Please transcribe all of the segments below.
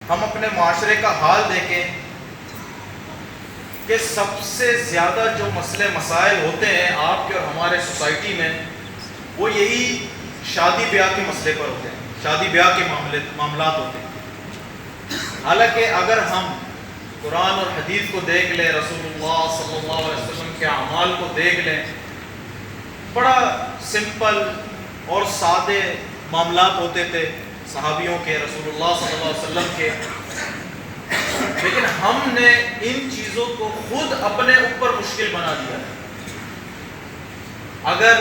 ہم اپنے معاشرے کا حال دیکھیں کہ سب سے زیادہ جو مسئلے مسائل ہوتے ہیں آپ کے اور ہمارے سوسائٹی میں، وہ یہی شادی بیاہ کے مسئلے پر ہوتے ہیں، شادی بیاہ کے معاملات ہوتے ہیں۔ حالانکہ اگر ہم قرآن اور حدیث کو دیکھ لیں، رسول اللہ صلی اللہ علیہ وسلم کے اعمال کو دیکھ لیں، بڑا سمپل اور سادے معاملات ہوتے تھے صحابیوں کے، رسول اللہ صلی اللہ علیہ وسلم کے، لیکن ہم نے ان چیزوں کو خود اپنے اوپر مشکل بنا دیا ہے۔ اگر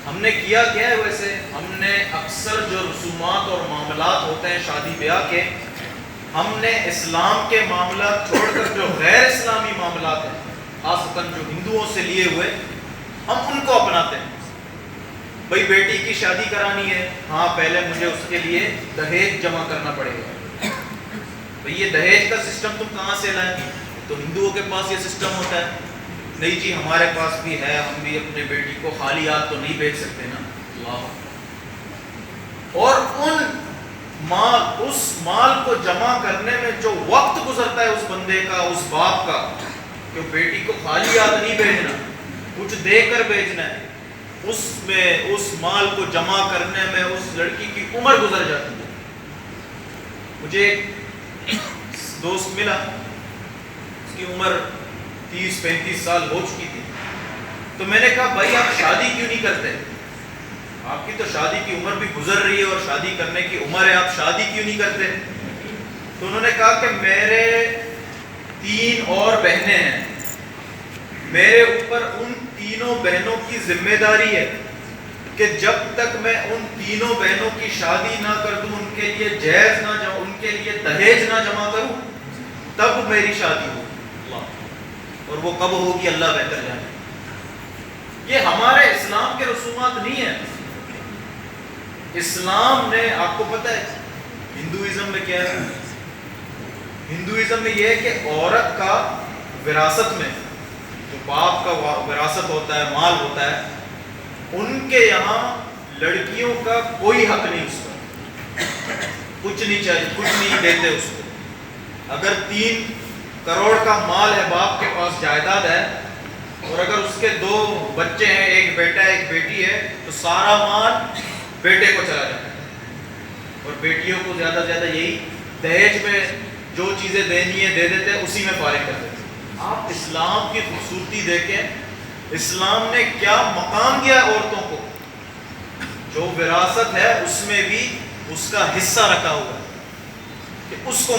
ہم نے کیا کیا ہے، ویسے ہم نے اکثر جو رسومات اور معاملات ہوتے ہیں شادی بیاہ کے، ہم نے اسلام کے معاملات چھوڑ کر جو غیر اسلامی معاملات ہیں، خاصتاً جو ہندوؤں سے لیے ہوئے، ہم ان کو اپناتے ہیں۔ بھئی بیٹی کی شادی کرانی ہے، ہاں پہلے مجھے اس کے لیے دہیج جمع کرنا پڑے گا۔ بھئی یہ دہیج کا سسٹم تم کہاں سے لائے؟ تو ہندوؤں کے پاس یہ سسٹم ہوتا ہے۔ نہیں جی ہمارے پاس بھی ہے، ہم بھی اپنے بیٹی کو خالی ہاتھ تو نہیں بھیج سکتے نا۔ اللہ، اور اس مال کو جمع کرنے میں جو وقت گزرتا ہے اس بندے کا، اس باپ کا، کہ بیٹی کو خالی ہاتھ نہیں بھیجنا، کچھ دے کر بھیجنا ہے، اس مال کو جمع کرنے میں اس لڑکی کی عمر گزر جاتی ہے۔ مجھے ایک دوست ملا، اس کی عمر 30-35 سال ہو چکی تھی، تو میں نے کہا بھائی آپ شادی کیوں نہیں کرتے؟ آپ کی تو شادی کی عمر بھی گزر رہی ہے اور شادی کرنے کی عمر ہے، آپ شادی کیوں نہیں کرتے؟ تو انہوں نے کہا کہ میرے 3 اور بہنیں ہیں، میرے اوپر ان تینوں بہنوں کی ذمہ داری ہے کہ جب تک میں ان تینوں بہنوں کی شادی نہ کر دوں، ان کے لیے جہیز نہ جمع، ان کے لیے دہیج نہ جمع کروں، تب میری شادی ہو۔ اللہ، اور وہ کب ہوگی اللہ بہتر جانے۔ یہ ہمارے اسلام کے رسومات نہیں ہیں۔ اسلام نے، آپ کو پتہ ہے ہندوازم میں کیا ہے؟ ہندوازم میں یہ ہے کہ عورت کا وراثت میں، جو باپ کا وراثت ہوتا ہے، مال ہوتا ہے، ان کے یہاں لڑکیوں کا کوئی حق نہیں، اس کا کچھ نہیں چاہیے، کچھ نہیں دیتے اس کو۔ اگر 3 کروڑ کا مال ہے، باپ کے پاس جائیداد ہے، اور اگر اس کے 2 بچے ہیں، ایک بیٹا ہے ایک بیٹی ہے، تو سارا مال بیٹے کو چلا جاتا ہے، اور بیٹیوں کو زیادہ سے زیادہ یہی دہیج میں جو چیزیں دینی ہے دے دیتے ہیں، اسی میں فارغ کر دیتے ہیں۔ آپ اسلام کی خوبصورتی دیکھیں، اسلام نے کیا مقام دیا ہے عورتوں کو، جو وراثت ہے اس میں بھی اس کا حصہ رکھا ہوا ہے کہ اس کو